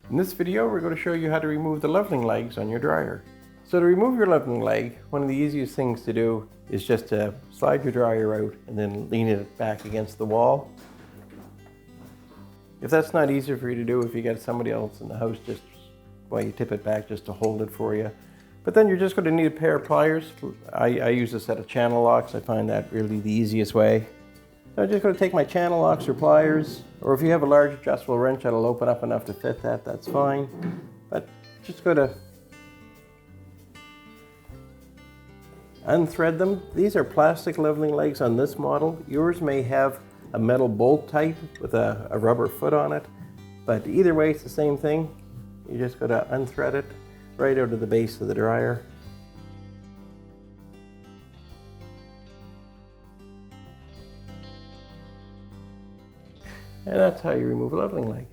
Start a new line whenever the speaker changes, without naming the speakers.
In this video, we're going to show you how to remove the leveling legs on your dryer. So to remove your leveling leg, one of the easiest things to do is just to slide your dryer out and then lean it back against the wall. If that's not easier for you to do, if you got somebody else in the house, just while you tip it back just to hold it for you. But then you're just going to need a pair of pliers. I use a set of channel locks. I find that really the easiest way. So I'm just going to take my channel locks or pliers, or if you have a large adjustable wrench that'll open up enough to fit that, that's fine. But just go to unthread them. These are plastic leveling legs on this model. Yours may have a metal bolt type with a rubber foot on it, but either way it's the same thing. You just got to unthread it right out of the base of the dryer. And that's how you remove a leveling leg.